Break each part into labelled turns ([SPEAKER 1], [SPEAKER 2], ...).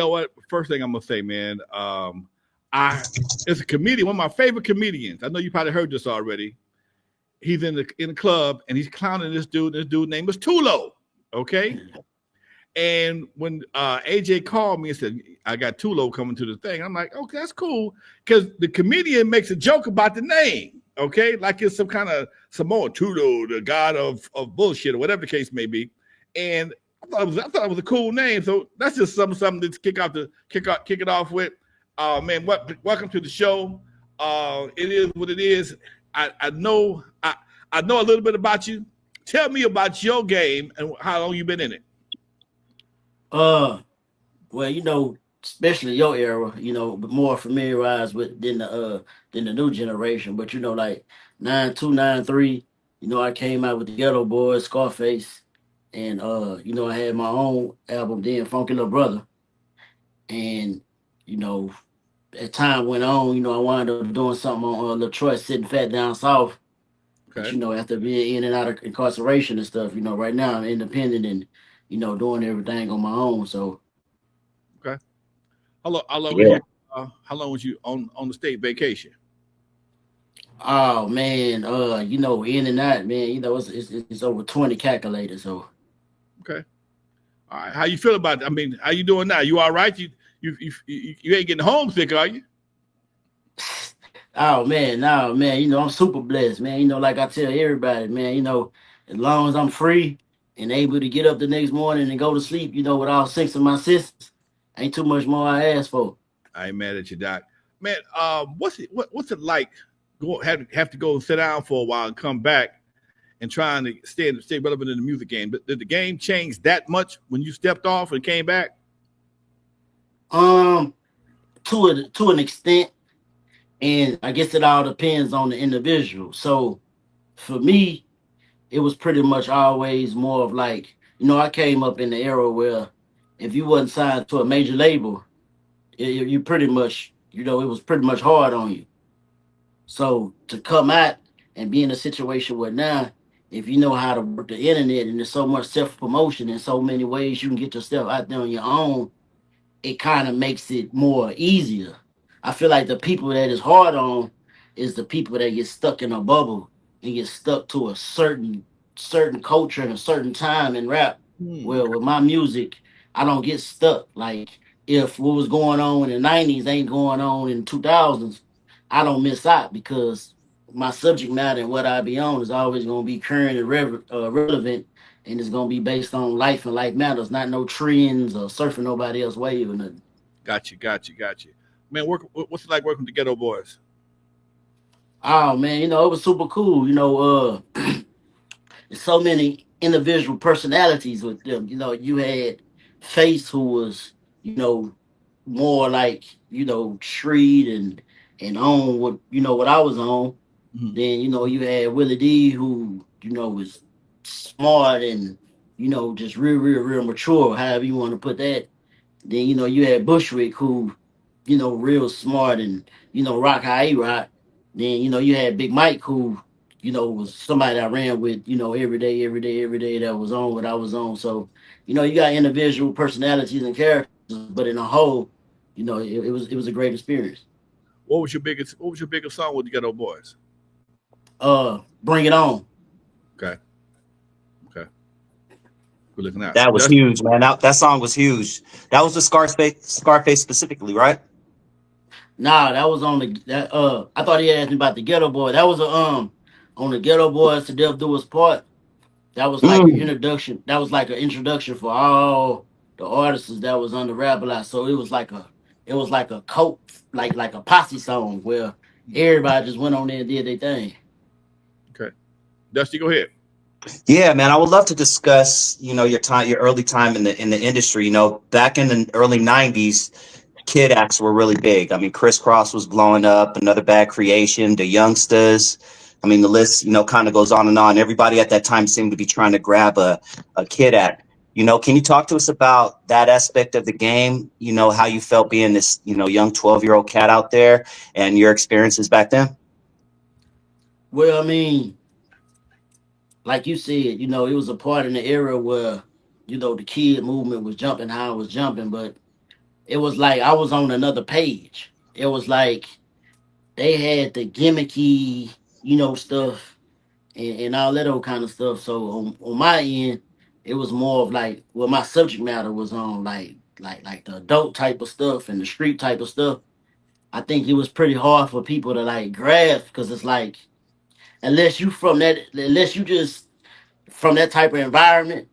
[SPEAKER 1] know what? First thing I'm gonna say, man. I it's a comedian, one of my favorite comedians. I know you probably heard this already. He's in the club and he's clowning this dude. This dude name is Tulo. Okay. And when AJ called me and said, I got Tulo coming to the thing, I'm like, okay, that's cool. Because the comedian makes a joke about the name, okay? Like it's some kind of Samoan Tulo, the god of bullshit, or whatever the case may be. And I thought it was a cool name. So that's just something to kick it off with. Man, welcome to the show. It is what it is. I know a little bit about you. Tell me about your game and how long you been in it.
[SPEAKER 2] Uh, well, especially your era, but more familiarized with than the new generation. But like 9293, I came out with the Ghetto Boys, Scarface, and I had my own album then, Funky Little Brother, and you know, as time went on, I wound up doing something on Latroit, sitting fat down south. But
[SPEAKER 1] Okay.
[SPEAKER 2] after being in and out of incarceration and stuff, right now I'm independent and doing everything on my own. So
[SPEAKER 1] Okay. How long was
[SPEAKER 3] Yeah,
[SPEAKER 1] you on the state vacation?
[SPEAKER 2] oh man, in and out, man. It's over 20 calculators. So
[SPEAKER 1] Okay. All right. How you feel about it? I mean, how you doing now? You all right? You ain't getting homesick, are you?
[SPEAKER 2] oh man, no man, I'm super blessed, man. Like I tell everybody, man, as long as I'm free and able to get up the next morning and go to sleep, with all six of my sisters, ain't too much more I ask for.
[SPEAKER 1] I ain't mad at you, Doc. Man, what's it like? Have to go sit down for a while and come back and trying to stay relevant in the music game. But did the game change that much when you stepped off and came back?
[SPEAKER 2] Um, to an extent, and I guess it all depends on the individual. So for me, it was pretty much always more of like, I came up in the era where if you wasn't signed to a major label, you pretty much, it was pretty much hard on you. So to come out and be in a situation where now, if you know how to work the internet and there's so much self promotion and so many ways you can get yourself out there on your own, it kind of makes it more easier. I feel like the people that is hard on is the people that get stuck in a bubble and get stuck to a certain culture and a certain time in rap.
[SPEAKER 1] Hmm.
[SPEAKER 2] Well, with my music, I don't get stuck. Like if what was going on in the 90s ain't going on in 2000s, I don't miss out because my subject matter and what I be on is always going to be current and relevant, and it's gonna be based on life and life matters, not no trends or surfing nobody else wave or nothing.
[SPEAKER 1] Got you. Man, what's it like working with the Ghetto Boys?
[SPEAKER 2] Oh man, it was super cool. There's so many individual personalities with them. You had Face who was, more like, street and on what I was on.
[SPEAKER 1] Mhm.
[SPEAKER 2] Then, you had Willie D who, was smart and, just real mature, however you want to put that. Then you had Bushwick who, real smart and rock how he rock. Then you had Big Mike who, was somebody I ran with, every day that was on what I was on. So you got individual personalities and characters, but in a whole, it was a great experience.
[SPEAKER 1] What was your biggest song with the Ghetto Boys?
[SPEAKER 2] Bring it on.
[SPEAKER 1] Okay, okay. We're looking out.
[SPEAKER 3] that was
[SPEAKER 1] Dusty.
[SPEAKER 3] huge, man. That song was huge. That was the Scarface specifically, right?
[SPEAKER 2] Nah, that was on that. I thought he asked me about the Ghetto Boy. That was a on the Ghetto Boys to Death Do Us Part. That was like an
[SPEAKER 3] Mm.
[SPEAKER 2] introduction. That was like an introduction for all the artists that was on the rap a lot. So it was like a cult, like a posse song where everybody just went on there and did their thing.
[SPEAKER 1] Okay, Dusty, go ahead.
[SPEAKER 3] Yeah, man. I would love to discuss, your early time in the industry. Back in the early '90s, kid acts were really big. I mean, Crisscross was blowing up, Another Bad Creation, the Youngsters. I mean, the list, kind of goes on and on. Everybody at that time seemed to be trying to grab a kid act. Can you talk to us about that aspect of the game? How you felt being this, young 12-year-old cat out there and your experiences back then?
[SPEAKER 2] Well, I mean, like you said, it was a part in the era where the kid movement was jumping how it was jumping, but it was like I was on another page. It was like they had the gimmicky, stuff and all that old kind of stuff. So on my end, it was more of like my subject matter was on like the adult type of stuff and the street type of stuff. I think it was pretty hard for people to like grasp because it's like unless you just from that type of environment,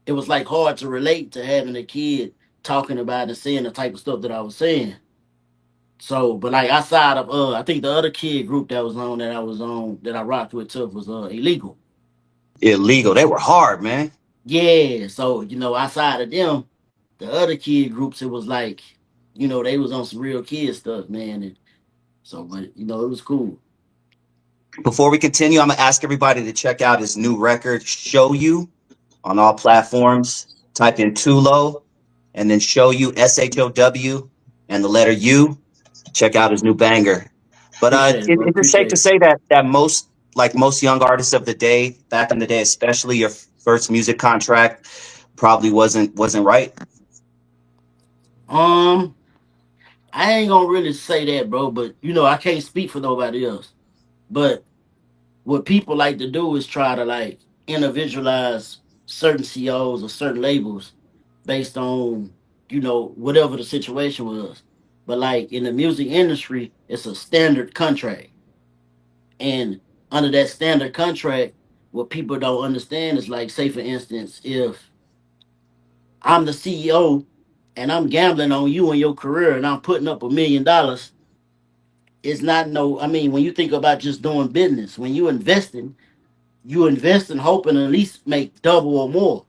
[SPEAKER 2] it was like hard to relate to having a kid talking about and saying the type of stuff that I was saying. So, but like outside of I think the other kid group that I rocked with tough was illegal.
[SPEAKER 3] Illegal. They were hard, man.
[SPEAKER 2] Yeah, so outside of them, the other kid groups, it was like, they was on some real kid stuff, man. And so, but it was cool.
[SPEAKER 3] Before we continue, I'm gonna ask everybody to check out his new record, "Show You," on all platforms. Type in Tulo and then "Show You," SHOW, and the letter U. Check out his new banger. But
[SPEAKER 2] Appreciate it, bro.
[SPEAKER 3] it's safe
[SPEAKER 2] Appreciate
[SPEAKER 3] to
[SPEAKER 2] it.
[SPEAKER 3] say that most young artists of the day, back in the day, especially your first music contract, probably wasn't right.
[SPEAKER 2] Um, I ain't gonna really say that, bro, but I can't speak for nobody else. But what people like to do is try to like individualize certain COs or certain labels based on whatever the situation was. But like in the music industry, it's a standard contract, and under that standard contract, what people don't understand is like, say for instance, if I'm the CEO and I'm gambling on you and your career and I'm putting up $1 million, it's not no. I mean, when you think about just doing business, when you invest in hoping to at least make double or more.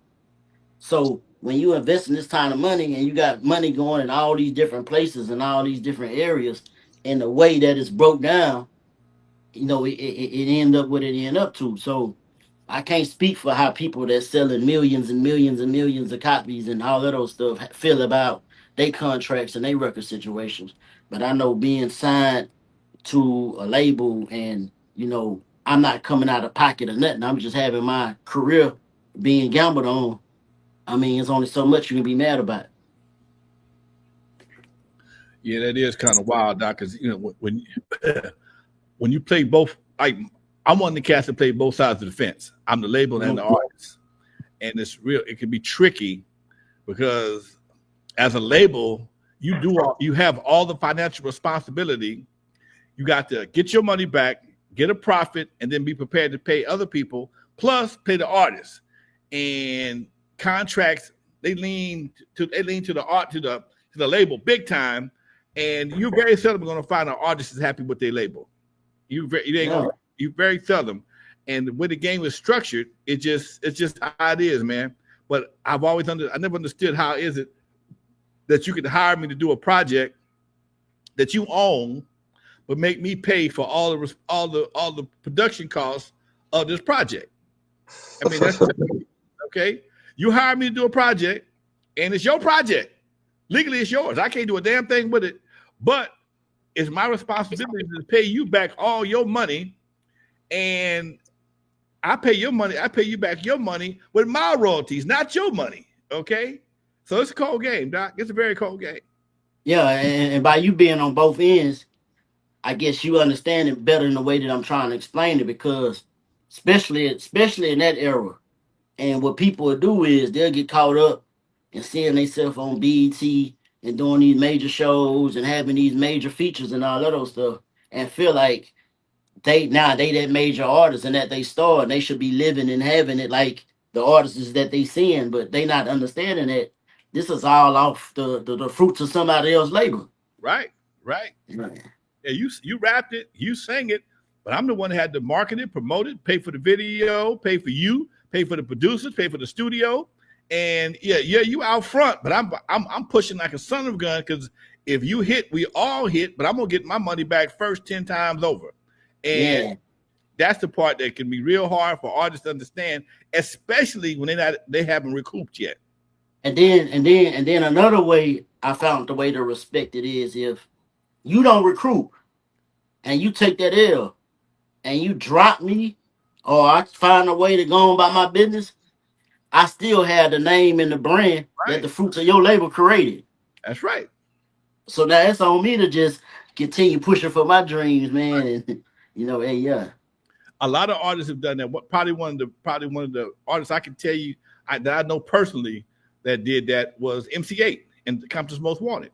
[SPEAKER 2] So when you invest in this kind of money and you got money going in all these different places and all these different areas, and the way that it's broke down, it end up what it end up to. So I can't speak for how people that's selling millions and millions and millions of copies and all of those stuff feel about their contracts and their record situations. But I know being signed to a label and I'm not coming out of pocket or nothing. I'm just having my career being gambled on. I mean, it's only so much you can be mad about.
[SPEAKER 1] Yeah, that is kind of wild, Doc. Because when when you play both, like I'm one of the cats that play both sides of the fence. I'm the label and the artist, and it's real. It can be tricky because as a label, you have all the financial responsibility. You got to get your money back, get a profit, and then be prepared to pay other people, plus pay the artists. And contracts they lean to the art to the label big time, and you very seldom going to find an artist is happy with their label. You ain't
[SPEAKER 2] Yeah.
[SPEAKER 1] gonna you very seldom. And when the game is structured, it's just how it is, man. But I never understood how is it that you could hire me to do a project that you own, but make me pay for all the production costs of this project. I mean, that's okay. You hire me to do a project, and it's your project. Legally, it's yours. I can't do a damn thing with it, but it's my responsibility to pay you back all your money, and I pay your money. I pay you back your money with my royalties, not your money. Okay, so it's a cold game, Doc. It's a very cold game.
[SPEAKER 2] Yeah, and by you being on both ends, I guess you understand it better in the way that I'm trying to explain it because especially in that era. And what people will do is they'll get caught up and seeing themselves on BET and doing these major shows and having these major features and all of those stuff and feel like they that major artist and that they star and they should be living and having it like the artists that they seeing, but they not understanding that this is all off the fruits of somebody else's labor.
[SPEAKER 1] Right, right.
[SPEAKER 2] Right.
[SPEAKER 1] Yeah, you rapped it, you sang it, but I'm the one that had to market it, promote it, pay for the video, pay for you, pay for the producers, pay for the studio, and yeah, you out front, but I'm pushing like a son of a gun because if you hit, we all hit, but I'm gonna get my money back first 10 times over, and
[SPEAKER 2] Yeah.
[SPEAKER 1] that's the part that can be real hard for artists to understand, especially when they haven't recouped yet.
[SPEAKER 2] And then another way I found the way to respect it is if you don't recruit and you take that L and you drop me or I find a way to go on by my business, I still have the name and the brand that
[SPEAKER 1] Right,
[SPEAKER 2] the fruits of your labor created.
[SPEAKER 1] That's right.
[SPEAKER 2] So now it's on me to just continue pushing for my dreams, man. And hey, yeah.
[SPEAKER 1] A lot of artists have done that. Probably one of the artists I can tell you that I know personally that did that was MC8 and Compton's Most Wanted.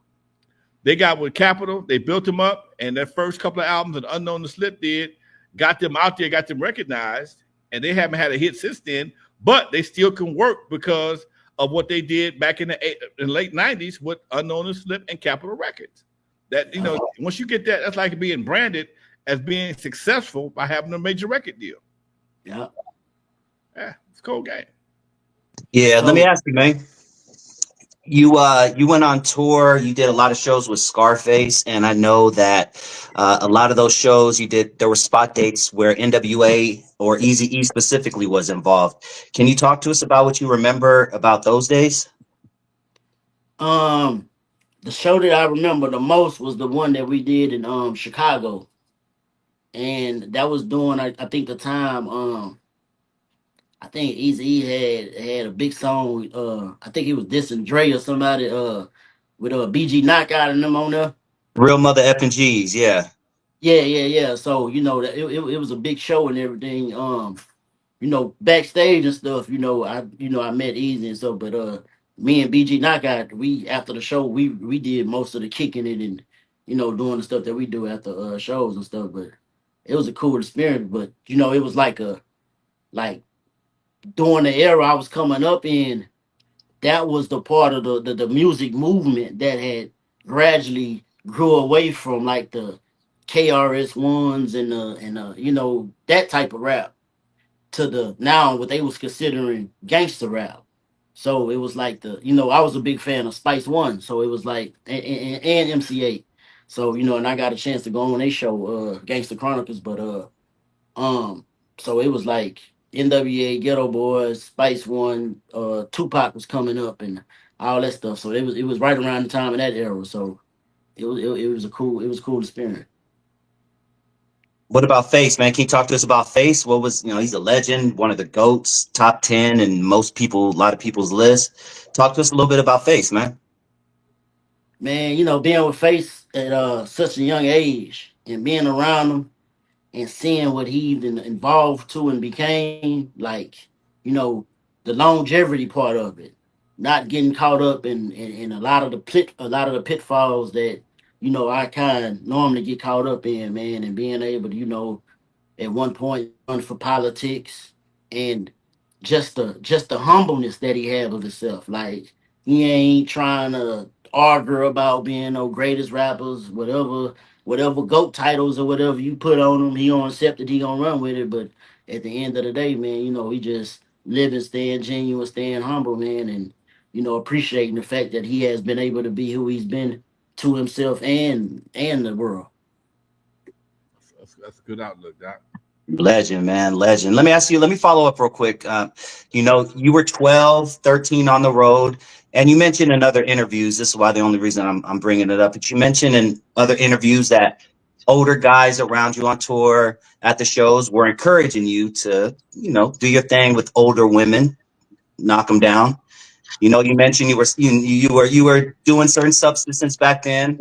[SPEAKER 1] They got with Capital, they built them up, and their first couple of albums that Unknown to Slip did got them out there, got them recognized, and they haven't had a hit since then. But they still can work because of what they did back in the late '90s with Unknown to Slip and Capital Records. That once you get that, that's like being branded as being successful by having a major record deal.
[SPEAKER 2] Yeah.
[SPEAKER 1] Yeah, it's a cool game.
[SPEAKER 3] Yeah, let me
[SPEAKER 2] So
[SPEAKER 3] ask you, man. You went on tour. You did a lot of shows with Scarface, and I know that a lot of those shows you did. There were spot dates where N.W.A. or Eazy E specifically was involved. Can you talk to us about what you remember about those days?
[SPEAKER 2] um the show that I remember the most was the one that we did in Chicago. And that was doing I think the time I think Eazy E had a big song. I think it was dissing Dre or somebody. With BG Knockout and them on there.
[SPEAKER 3] Real Mother F and G's, yeah.
[SPEAKER 2] Yeah. So that it was a big show and everything. Backstage and stuff. I met Eazy and stuff. But me and BG Knockout, we after the show we did most of the kicking it and doing the stuff that we do after shows and stuff. But it was a cool experience. But it was like during the era I was coming up in, that was the part of the music movement that had gradually grew away from like the KRS ones and that type of rap to the now what they was considering gangster rap. So it was like I was a big fan of Spice One, so it was like and MC8. So and I got a chance to go on a show, Gangster Chronicles, but so it was like N.W.A, Ghetto Boys, Spice One, Tupac was coming up and all that stuff. So it was right around the time of that era. So it was a cool experience.
[SPEAKER 3] What about Face, man? Can you talk to us about Face? What was, he's a legend, one of the GOATs, top 10 in a lot of people's list. Talk to us a little bit about Face, man.
[SPEAKER 2] Man, being with Face at such a young age and being around him and seeing what he even involved to and became, like, you know, the longevity part of it, not getting caught up in a lot of the pitfalls that I kind of normally get caught up in, man, and being able to at one point run for politics and just the humbleness that he had of himself. Like he ain't trying to argue about being no greatest rappers, whatever GOAT titles or whatever you put on him, he gonna accept it, he gonna run with it. But at the end of the day, man, he just living, staying genuine, staying humble, man, and appreciating the fact that he has been able to be who he's been to himself and the world.
[SPEAKER 1] That's a good outlook, Doc.
[SPEAKER 3] Legend, man, legend. Let me follow up real quick. You were 12, 13 on the road, and you mentioned in other interviews, this is why the only reason I'm bringing it up, but you mentioned in other interviews that older guys around you on tour at the shows were encouraging you to, do your thing with older women, knock them down. You mentioned you were doing certain substances back then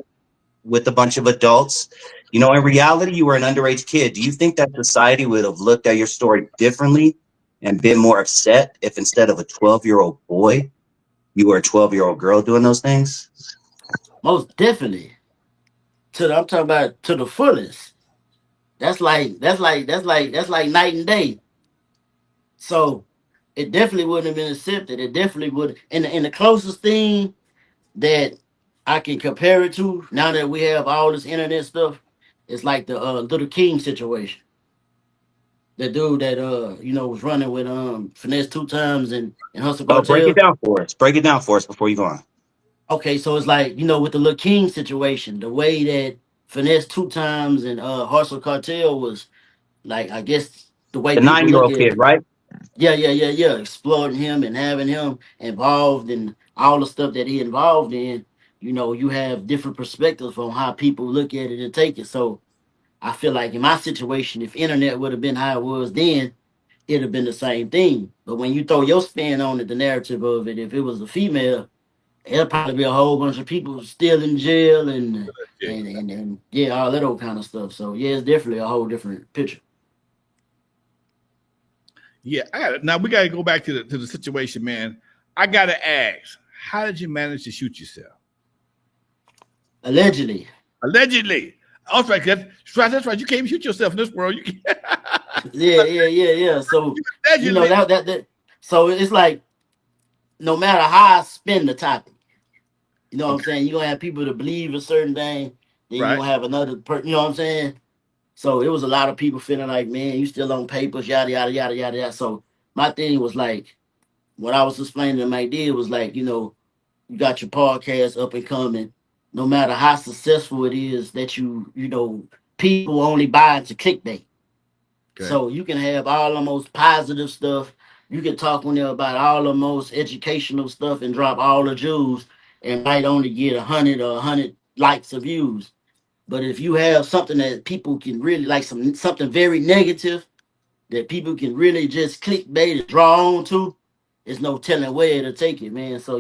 [SPEAKER 3] with a bunch of adults. In reality, you were an underage kid. Do you think that society would have looked at your story differently and been more upset if instead of a 12-year-old boy, you were a 12-year-old girl doing those things?
[SPEAKER 2] Most definitely. I'm talking about to the fullest. That's like night and day. So it definitely wouldn't have been accepted. It definitely would. And the closest thing that I can compare it to now that we have all this internet stuff, it's like the Little King situation. The dude that was running with finesse two times and hustle
[SPEAKER 3] Oh, break it
[SPEAKER 2] cartel.
[SPEAKER 3] down for us. Break it down for us before you go on.
[SPEAKER 2] Okay, so it's like with the Little King situation, the way that finesse two times and hustle cartel was like, I guess the way
[SPEAKER 3] The
[SPEAKER 2] people look
[SPEAKER 3] 9-year-old
[SPEAKER 2] at
[SPEAKER 3] kid,
[SPEAKER 2] it.
[SPEAKER 3] right?
[SPEAKER 2] Yeah. Exploiting him and having him involved in all the stuff that he involved in. You have different perspectives on how people look at it and take it. So I feel like in my situation, if internet would have been how it was then, it'd have been the same thing. But when you throw your spin on it, the narrative of it, if it was a female, There'll probably be a whole bunch of people still in jail and
[SPEAKER 1] Yeah.
[SPEAKER 2] and yeah, all that old kind of stuff. So yeah, it's definitely a whole different picture.
[SPEAKER 1] Yeah, now we got to go back to the situation, man. I got to ask, how did you manage to shoot yourself?
[SPEAKER 2] Allegedly.
[SPEAKER 1] Allegedly. Also, that's right. You can't even shoot yourself in this world. You can't.
[SPEAKER 2] Yeah. So
[SPEAKER 1] Allegedly.
[SPEAKER 2] that so it's like no matter how I spin the topic, you know what I'm
[SPEAKER 1] Okay.
[SPEAKER 2] saying? You're gonna have people to believe a certain thing, then you're
[SPEAKER 1] Right.
[SPEAKER 2] gonna have another you know what I'm saying? So it was a lot of people feeling like, man, you still on papers, yada yada yada yada yada. So my thing was like, what I was explaining to my dad was like, you got your podcast up and coming. No matter how successful it is, that people only buy into clickbait.
[SPEAKER 1] Okay.
[SPEAKER 2] So you can have all the most positive stuff. You can talk on there about all the most educational stuff and drop all the jewels and might only get 100 likes or views. But if you have something that people can really like, something very negative that people can really just clickbait and draw on to, there's no telling where to take it, man. So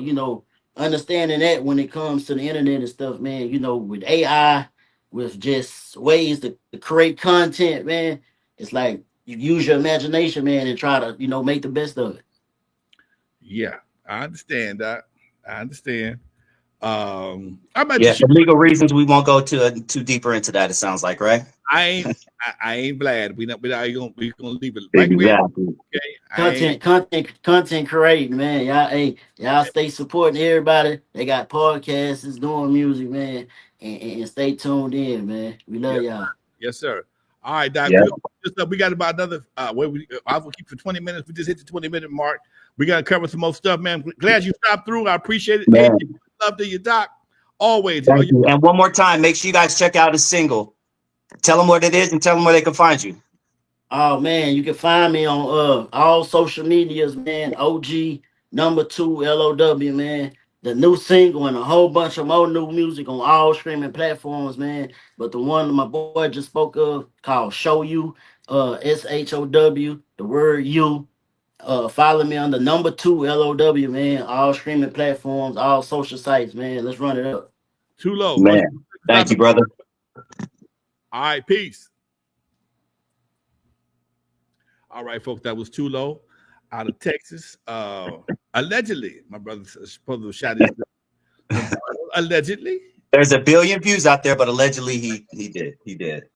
[SPEAKER 2] understanding that when it comes to the internet and stuff, man, with AI, with just ways to create content, man, it's like you use your imagination, man, and try to make the best of it.
[SPEAKER 1] Yeah, I understand that. I understand. I'm about to
[SPEAKER 3] Yeah,
[SPEAKER 1] shoot.
[SPEAKER 3] for legal reasons, we won't go too deeper into that. It sounds like, right?
[SPEAKER 1] I ain't. I ain't glad. We gonna leave it right where.
[SPEAKER 3] Exactly.
[SPEAKER 1] Okay. I ain't.
[SPEAKER 2] Content creating, man. Y'all stay supporting everybody. They got podcasts, doing music, man, and stay tuned in, man. We love
[SPEAKER 1] Yes,
[SPEAKER 2] y'all.
[SPEAKER 1] yes, sir. All right, Doc.
[SPEAKER 3] Yeah,
[SPEAKER 1] We got about another. I will keep for 20 minutes. We just hit the 20-minute mark. We got to cover some more stuff, man. Glad you stopped through. I appreciate it.
[SPEAKER 3] man.
[SPEAKER 1] Love to you, Doc. Always.
[SPEAKER 3] Thank you. And one more time, make sure you guys check out his single. Tell them what it is and tell them where they can find you.
[SPEAKER 2] Oh man, you can find me on all social medias, man. OG #2 LOW, man. The new single and a whole bunch of more new music on all streaming platforms, man. But the one my boy just spoke of called Show You, SHOW, the word you. Follow me on the #2 LOW, man. All streaming platforms, all social sites, man. Let's run it up.
[SPEAKER 1] Too low.
[SPEAKER 3] Man, thank you, brother.
[SPEAKER 1] All right, peace. All right, folks, that was Too Low out of Texas. Allegedly, my brother supposed to shot his allegedly.
[SPEAKER 3] There's a billion views out there, but allegedly he did.